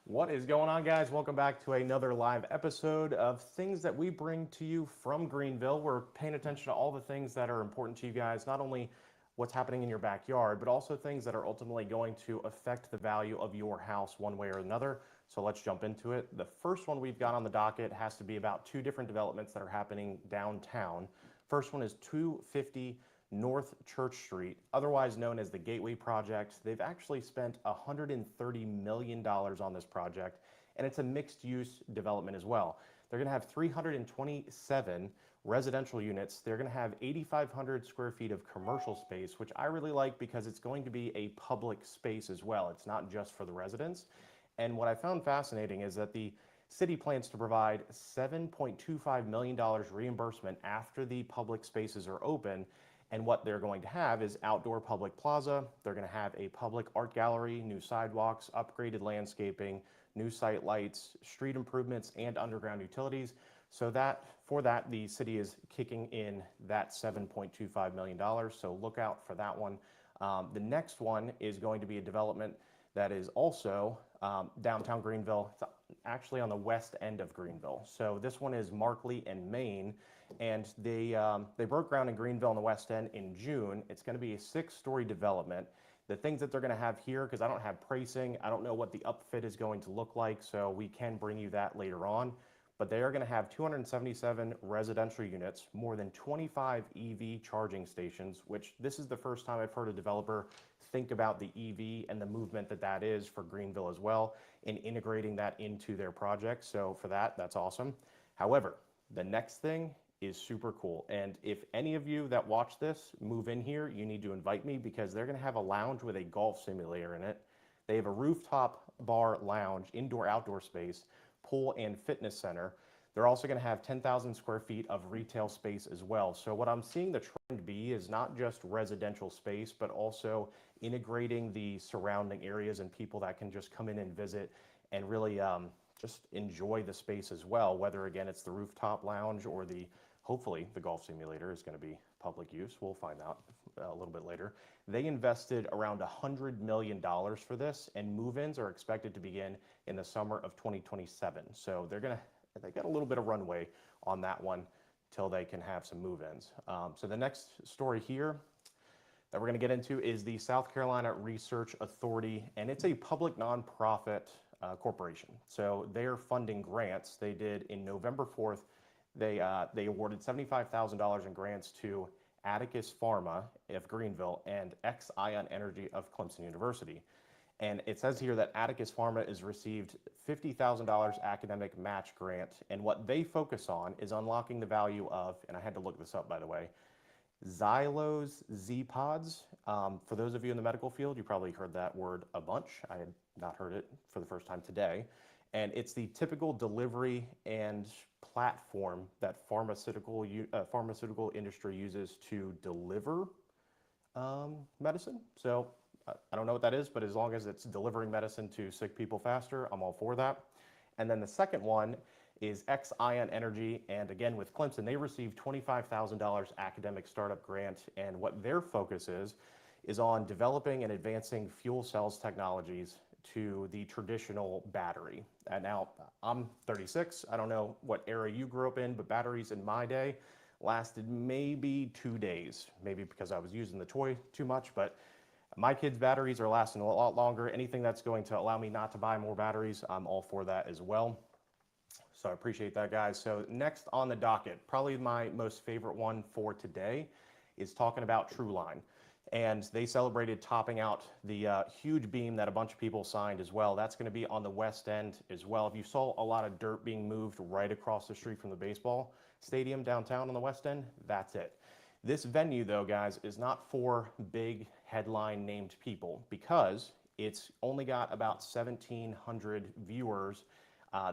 What is going on, guys? Welcome back to another live episode of things that we bring to you from Greenville. We're paying attention to all the things that are important to you guys, not only what's happening in your backyard, but also things that are ultimately going to affect the value of your house one way or another. So let's jump into it. The first one we've got on the docket has to be about two different developments that are happening downtown. First one is 250 North Church Street, otherwise known as the Gateway Project. They've actually spent $130 million on this project, and it's a mixed-use development as well. They're going to have 327 residential units. They're going to have 8,500 square feet of commercial space, which I really like because it's going to be a public space as well. It's not just for the residents. And what I found fascinating is that the city plans to provide $7.25 million reimbursement after the public spaces are open. And what they're going to have is outdoor public plaza. They're going to have a public art gallery, new sidewalks, upgraded landscaping, new site lights, street improvements, and underground utilities. So for that, the city is kicking in that $7.25 million. So look out for that one. The next one is going to be a development that is also downtown Greenville. It's actually on the west end of Greenville. So this one is Markley and Main, and they broke ground in Greenville on the west end in June. It's going to be a 6-story development. The things that they're going to have here, because I don't have pricing, I don't know what the upfit is going to look like, so we can bring you that later on. But they are going to have 277 residential units, more than 25 EV charging stations, which this is the first time I've heard a developer think about the EV and the movement that that is for Greenville as well, and integrating that into their project. So for that, that's awesome. However, the next thing is super cool. And if any of you that watch this move in here, you need to invite me because they're going to have a lounge with a golf simulator in it. They have a rooftop bar lounge, indoor-outdoor space, pool and fitness center. They're also going to have 10,000 square feet of retail space as well. So what I'm seeing the trend be is not just residential space, but also integrating the surrounding areas and people that can just come in and visit and really just enjoy the space as well. Whether again it's the rooftop lounge or hopefully the golf simulator is going to be public use. We'll find out a little bit later. They invested around $100 million for this, and move-ins are expected to begin in the summer of 2027. So they got a little bit of runway on that one till they can have some move-ins. So the next story here that we're going to get into is the South Carolina Research Authority, and it's a public nonprofit corporation. So they're funding grants. They did in November 4th. They awarded $75,000 in grants to Atticus Pharma of Greenville and X-Ion Energy of Clemson University. And it says here that Atticus Pharma has received $50,000 academic match grant, and what they focus on is unlocking the value of, and I had to look this up by the way, xylose Z-pods. For those of you in the medical field, you probably heard that word a bunch. I had not heard it for the first time today. And it's the typical delivery and platform that pharmaceutical industry uses to deliver medicine. So I don't know what that is, but as long as it's delivering medicine to sick people faster, I'm all for that. And then the second one is X-Ion Energy, and again with Clemson, they received $25,000 academic startup grant, and what their focus is on developing and advancing fuel cells technologies to the traditional battery. And now, I'm 36, I don't know what era you grew up in, but batteries in my day lasted maybe 2 days, maybe because I was using the toy too much, but my kids' batteries are lasting a lot longer. Anything that's going to allow me not to buy more batteries, I'm all for that as well. So I appreciate that, guys. So next on the docket, probably my most favorite one for today is talking about Truline. And they celebrated topping out the huge beam that a bunch of people signed as well. That's going to be on the west end as well. If you saw a lot of dirt being moved right across the street from the baseball stadium downtown on the west end, that's it. This venue, though, guys, is not for big headline named people because it's only got about 1,700 viewers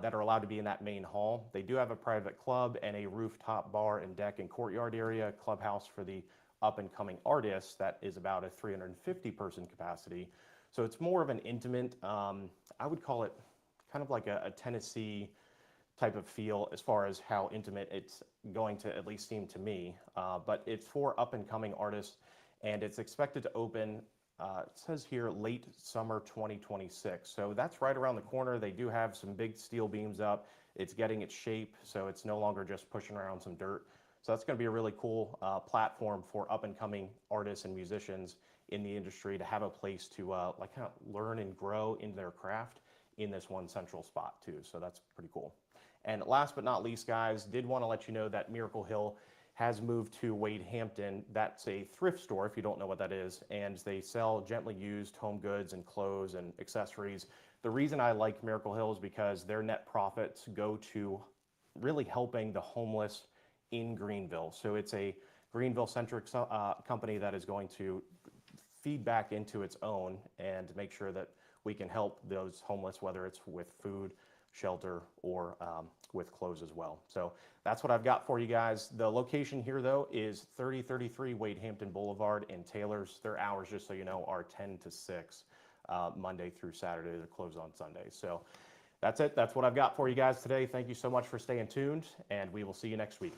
that are allowed to be in that main hall. They do have a private club and a rooftop bar and deck and courtyard area, clubhouse for the up-and-coming artists that is about a 350-person capacity. So it's more of an intimate, I would call it kind of like a Tennessee type of feel as far as how intimate it's going to at least seem to me. But it's for up-and-coming artists, and it's expected to open it says here late summer 2026. So that's right around the corner. They do have some big steel beams up. It's getting its shape, so it's no longer just pushing around some dirt. So that's going to be a really cool platform for up and coming artists and musicians in the industry to have a place to like kind of learn and grow in their craft in this one central spot too. So that's pretty cool. And last but not least, guys, did want to let you know that Miracle Hill has moved to Wade Hampton. That's a thrift store, if you don't know what that is, and they sell gently used home goods and clothes and accessories. The reason I like Miracle Hill is because their net profits go to really helping the homeless in Greenville. So it's a Greenville-centric company that is going to feed back into its own and make sure that we can help those homeless, whether it's with food, shelter, or with clothes as well. So that's what I've got for you guys. The location here, though, is 3033 Wade Hampton Boulevard in Taylors. Their hours, just so you know, are 10 to 6, Monday through Saturday. They're closed on Sunday. So that's it. That's what I've got for you guys today. Thank you so much for staying tuned, and we will see you next week.